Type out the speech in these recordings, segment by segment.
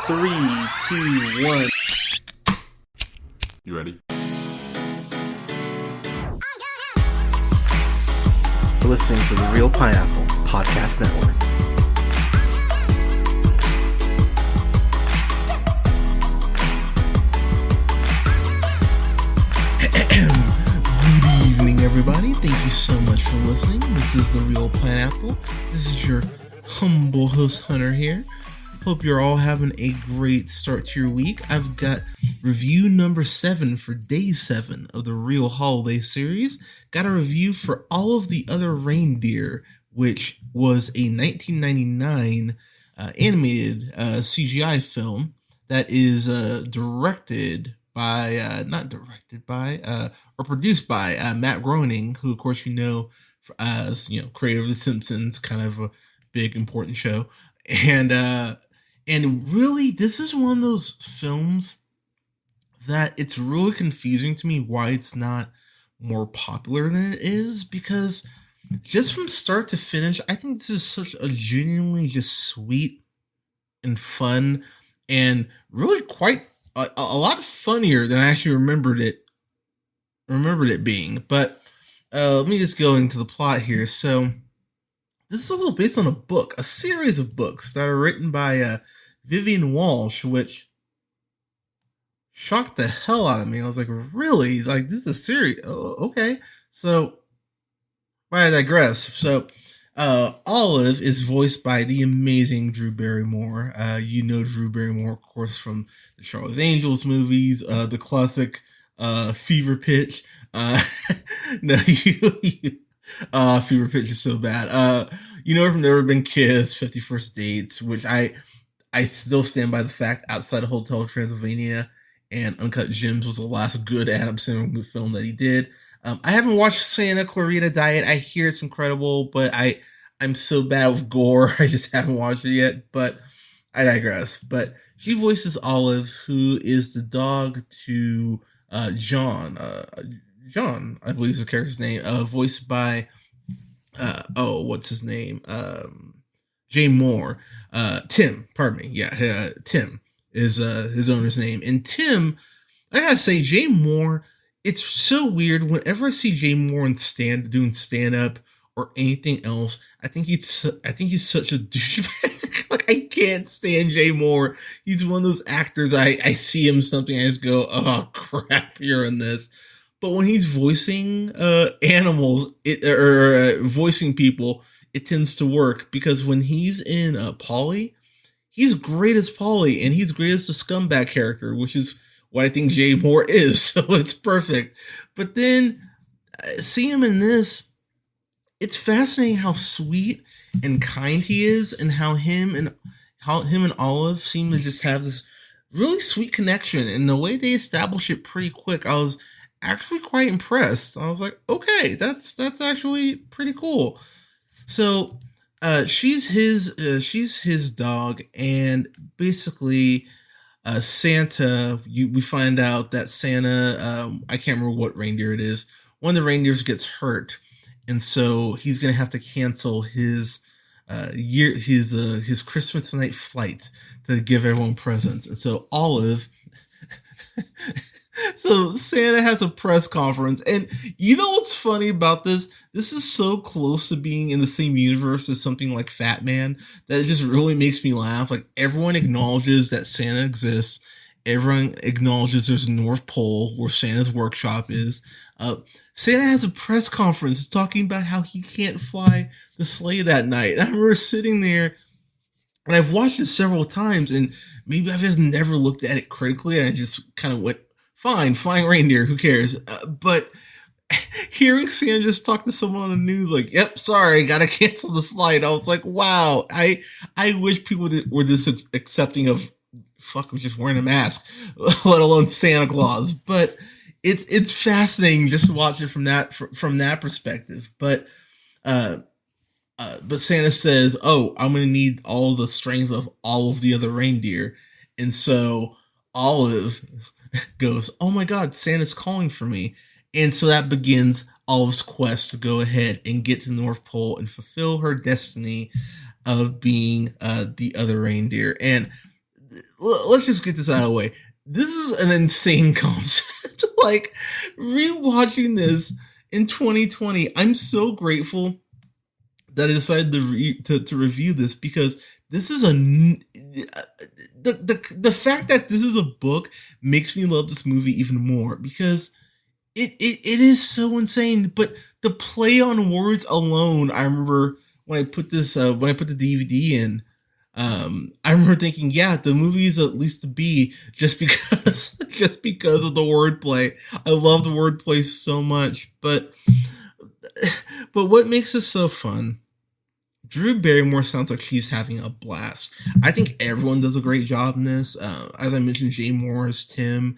3, 2, 1. You ready? You're listening to the Real Pineapple Podcast Network. Good evening, everybody. Thank you so much for listening. This is the Real Pineapple. This is your humble host, Hunter, here. Hope you're all having a great start to your week. I've got review number 7 for day 7 of the Real Holiday series. Got a review for Olive the Other Reindeer, which was a 1999 animated CGI film that is produced by Matt Groening, who of course you know as creator of The Simpsons, kind of a big important show, and really this is one of those films that it's really confusing to me why it's not more popular than it is, because just from start to finish, I think this is such a genuinely just sweet and fun and really quite a lot funnier than I actually remembered it being. But let me just go into the plot here. So this is a little based on a series of books that are written by Vivian Walsh, which shocked the hell out of me. I was like, really? Like, this is a series? Oh, okay. So, I digress. So, Olive is voiced by the amazing Drew Barrymore. You know Drew Barrymore, of course, from the Charlie's Angels movies, the classic Fever Pitch. Fever Pitch is so bad. You know her from Never Been Kissed, 50 First Dates, which I still stand by the fact Outside of Hotel Transylvania and Uncut Gems was the last good Adam Sandler film that he did. I haven't watched Santa Clarita Diet. I hear it's incredible, but I'm so bad with gore, I just haven't watched it yet, but I digress. But she voices Olive, who is the dog to John. John, I believe is the character's name, voiced by, what's his name? Jay Moore. Tim, pardon me. Yeah, Tim is his owner's name. And Tim, I gotta say, Jay Moore, it's so weird. Whenever I see Jay Moore doing stand-up or anything else, I think he's such a douchebag. Like, I can't stand Jay Moore. He's one of those actors, I see him something, I just go, oh crap, you're in this. But when he's voicing animals voicing people, it tends to work, because when he's in Polly, he's great as Polly, and he's great as the scumbag character, which is what I think Jay Moore is. So it's perfect. But then seeing him in this, it's fascinating how sweet and kind he is, and how him and Olive seem to just have this really sweet connection. And the way they establish it pretty quick, I was actually quite impressed. I was like, okay, that's actually pretty cool. So she's his dog, and basically Santa, we find out that Santa, I can't remember what reindeer it is, one of the reindeers gets hurt, and so he's gonna have to cancel his Christmas night flight to give everyone presents. And so Olive so Santa has a press conference, and you know what's funny about this? This is so close to being in the same universe as something like Fat Man that it just really makes me laugh. Like, everyone acknowledges that Santa exists. Everyone acknowledges there's a North Pole where Santa's workshop is. Santa has a press conference talking about how he can't fly the sleigh that night. And I remember sitting there, and I've watched it several times, and maybe I've just never looked at it critically, and I just kind of went, fine, flying reindeer, who cares? But hearing Santa just talk to someone on the news like, yep, sorry, gotta cancel the flight, I was like, wow, I wish people were this accepting of just wearing a mask, let alone Santa Claus. But it's fascinating just to watch it from that perspective. But Santa says, oh, I'm gonna need all the strength of all of the other reindeer. And so Olive goes, oh my god, Santa's calling for me. And so that begins Olive's quest to go ahead and get to the North Pole and fulfill her destiny of being the other reindeer. And let's just get this out of the way. This is an insane concept. Like, rewatching this in 2020, I'm so grateful that I decided to review this, because this is the fact that this is a book makes me love this movie even more, because it is so insane. But the play on words alone, I remember when I put the DVD in, I remember thinking, yeah, the movie is at least a B, just because just because of the wordplay. I love the wordplay so much, but what makes this so fun? Drew Barrymore sounds like she's having a blast. I think everyone does a great job in this. As I mentioned, Jay Morris, Tim,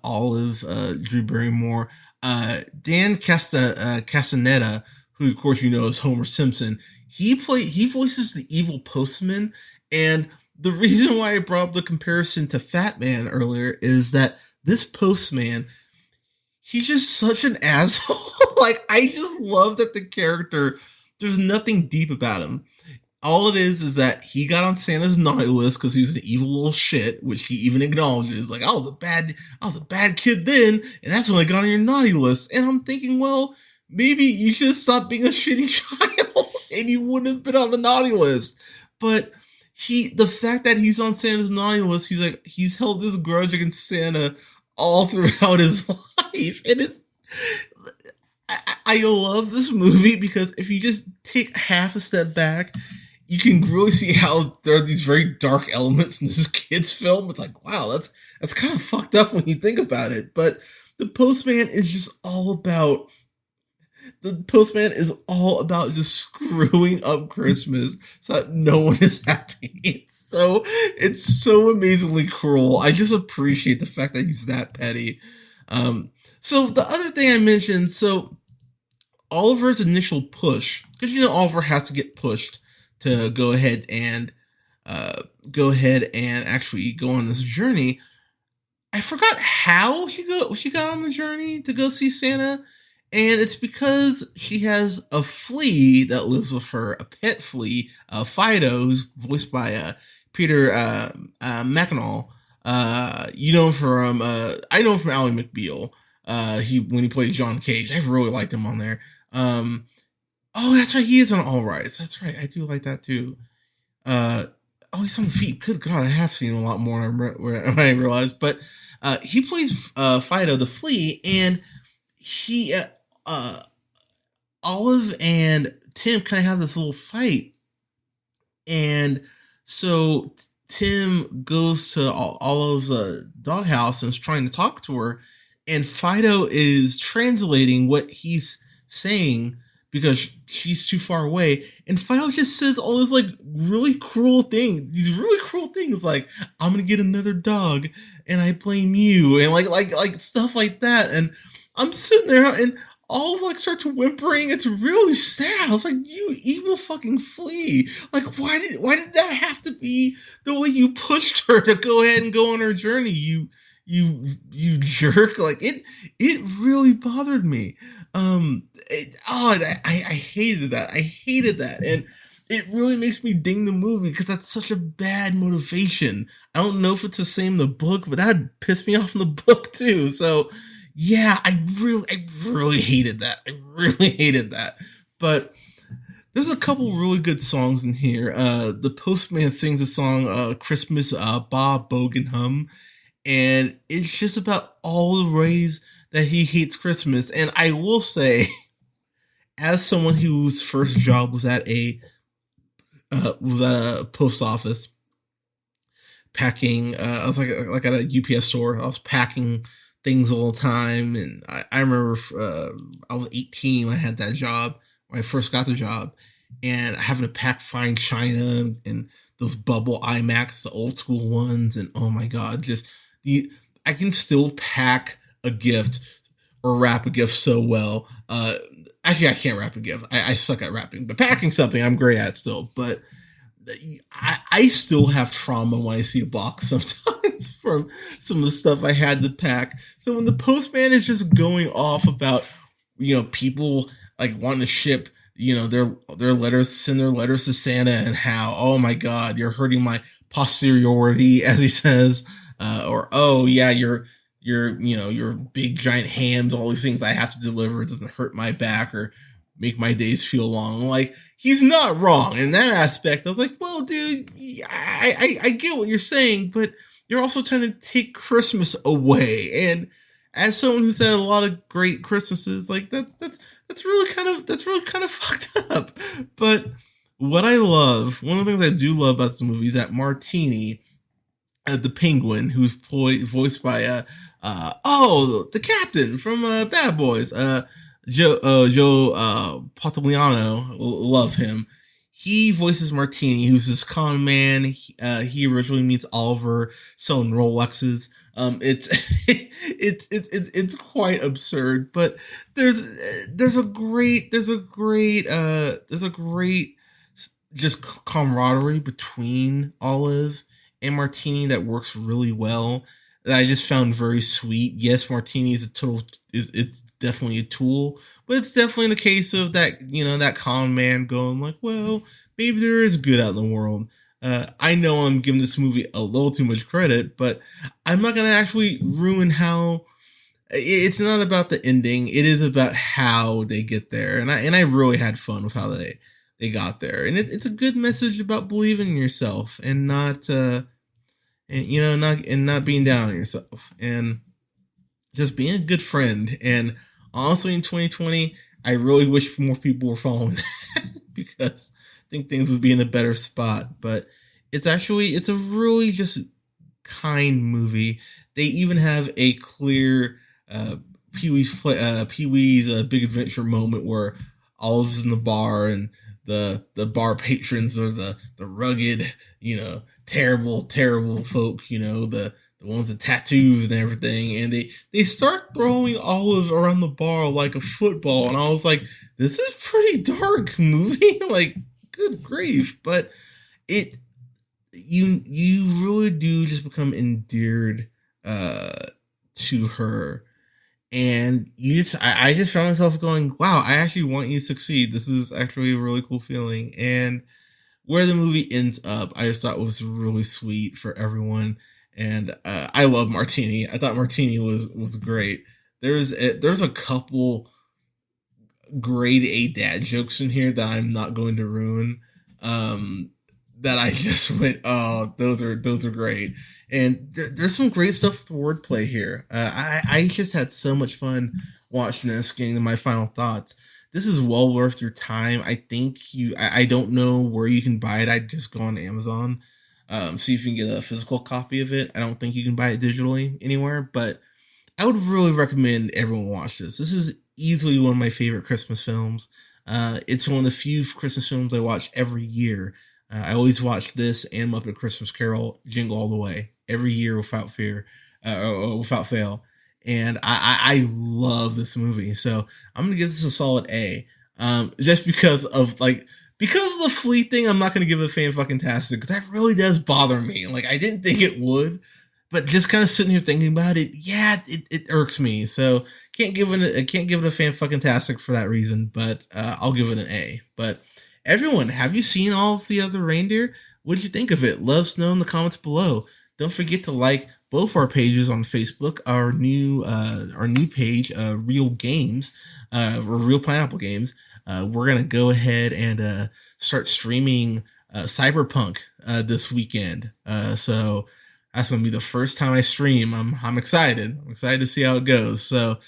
Olive, Drew Barrymore, Dan Castellaneta, who of course you know is Homer Simpson. He voices the evil Postman, and the reason why I brought up the comparison to Fat Man earlier is that this Postman, he's just such an asshole. Like, I just love that the character, there's nothing deep about him. All it is that he got on Santa's naughty list because he was an evil little shit, which he even acknowledges. Like, I was a bad kid then, and that's when I got on your naughty list. And I'm thinking, well, maybe you should have stopped being a shitty child and you wouldn't have been on the naughty list. But the fact that he's on Santa's naughty list, he's held this grudge against Santa all throughout his life. And I love this movie because if you just take half a step back, you can really see how there are these very dark elements in this kid's film. It's like, wow, that's kind of fucked up when you think about it. But the Postman is just all about just screwing up Christmas so that no one is happy. It's so amazingly cruel. I just appreciate the fact that he's that petty. So the other thing I mentioned, so Oliver's initial push, because Oliver has to get pushed to go ahead and actually go on this journey. I forgot how she got on the journey to go see Santa, and it's because she has a flea that lives with her, a pet flea, Fido, who's voiced by Peter McInall. I know him from Ally McBeal. When he played John Cage, I really liked him on there. Oh, that's right, he is on All Rights. That's right, I do like that too. He's on Feet. Good God, I have seen a lot more when I realized. But he plays Fido the flea, and he Olive and Tim kind of have this little fight, and so Tim goes to Olive's doghouse and is trying to talk to her, and Fido is translating what he's saying because she's too far away, and Fido just says all this really cruel things like, I'm gonna get another dog and I blame you, and like stuff like that. And I'm sitting there and Olive starts whimpering. It's really sad. I was like, you evil fucking flea. Like, why did that have to be the way you pushed her to go ahead and go on her journey? You jerk. Like, it really bothered me. I hated that. I hated that. And it really makes me ding the movie because that's such a bad motivation. I don't know if it's the same in the book, but that pissed me off in the book too. So yeah, I really hated that. I really hated that. But there's a couple really good songs in here. The Postman sings a song, Christmas, Bob Bogan Hum. And it's just about all the ways that he hates Christmas. And I will say, as someone whose first job was at a post office, packing, I was like at a UPS store. I was packing things all the time, and I remember I was 18 when I had that job, when I first got the job, and having to pack fine china and those bubble iMacs, the old school ones, and oh my god, I can still pack a gift or wrap a gift so well. Actually, I can't wrap a gift. I suck at wrapping, but packing something I'm great at still. But I still have trauma when I see a box sometimes from some of the stuff I had to pack. So when the postman is just going off about, people wanting to ship, their letters, send their letters to Santa, and how, oh my God, you're hurting my posteriority, as he says, or oh yeah, your big giant hands, all these things I have to deliver. It doesn't hurt my back or make my days feel long. Like, he's not wrong in that aspect. I was like, well, dude, I get what you're saying, but you're also trying to take Christmas away. And as someone who's had a lot of great Christmases, like that's really kind of fucked up. But what I love, one of the things I do love about this movie is that Martini, the Penguin, who's voiced by the captain from Bad Boys, Joe Pottagliano, love him. He voices Martini, who's this con man. He originally meets Oliver selling Rolexes. It's it's quite absurd, but there's a great just camaraderie between Olive and Martini that works really well. That I just found very sweet. Yes, Martini is it's definitely a tool, but it's definitely the case of that, that con man going like, well, maybe there is good out in the world. I know I'm giving this movie a little too much credit, but I'm not going to actually ruin how. It's not about the ending. It is about how they get there, and I really had fun with how they got there, and it's a good message about believing in yourself and not not being down on yourself and just being a good friend. And honestly, in 2020, I really wish more people were following that because I think things would be in a better spot. But it's a really just kind movie. They even have a clear Pee-wee's Big Adventure moment where Olive's in the bar and the bar patrons are the rugged, terrible folk, the ones with tattoos and everything, and they start throwing Olive around the bar like a football, and I was like, this is pretty dark movie, like, good grief. But you really do just become endeared to her, and I just found myself going, wow, I actually want you to succeed. This is actually a really cool feeling. And where the movie ends up, I just thought was really sweet for everyone. And I love Martini. I thought Martini was great. There's a couple grade A dad jokes in here that I'm not going to ruin. That I just went, oh, those are great. And there's some great stuff with the wordplay here. I just had so much fun watching this, getting to my final thoughts. This is well worth your time. I think I don't know where you can buy it. I'd just go on Amazon, see if you can get a physical copy of it. I don't think you can buy it digitally anywhere, but I would really recommend everyone watch this. This is easily one of my favorite Christmas films. It's one of the few Christmas films I watch every year. I always watch this and Muppet Christmas Carol Jingle All the Way every year without without fail. And I love this movie. So I'm going to give this a solid A. Just because of the Fleet thing, I'm not going to give it a fan-fucking-tastic, because that really does bother me. Like, I didn't think it would, but just kind of sitting here thinking about it, yeah, it irks me. So can't give it a fan-fucking-tastic for that reason, but I'll give it an A. But everyone, have you seen Olive the Other Reindeer? What did you think of it? Let us know in the comments below. Don't forget to like both our pages on Facebook. Our new page, Real Games, or Real Pineapple Games. We're gonna go ahead and start streaming Cyberpunk this weekend. So that's gonna be the first time I stream. I'm excited. I'm excited to see how it goes. So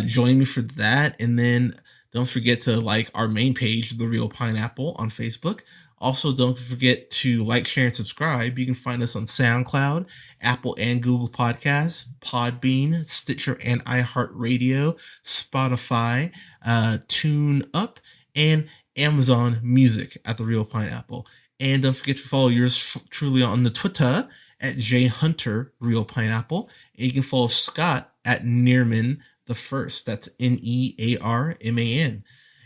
join me for that, and then don't forget to like our main page, The Real Pineapple, on Facebook. Also, don't forget to like, share, and subscribe. You can find us on SoundCloud, Apple and Google Podcasts, Podbean, Stitcher and iHeartRadio, Spotify, TuneUp, and Amazon Music at The Real Pineapple. And don't forget to follow yours truly on the Twitter at JHunterRealPineapple. And you can follow Scott at Nearman the First. That's Nearman.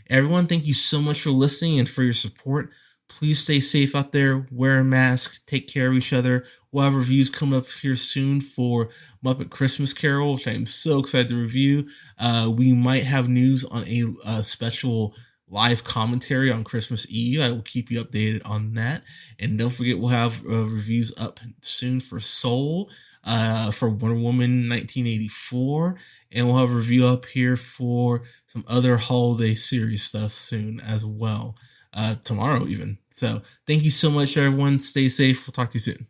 Everyone, thank you so much for listening and for your support. Please stay safe out there. Wear a mask. Take care of each other. We'll have reviews coming up here soon for Muppet Christmas Carol, which I'm so excited to review. We might have news on a special live commentary on Christmas Eve. I will keep you updated on that. And don't forget, we'll have reviews up soon for Soul, for Wonder Woman 1984. And we'll have a review up here for some other holiday series stuff soon as well. Tomorrow even. So thank you so much, everyone. Stay safe. We'll talk to you soon.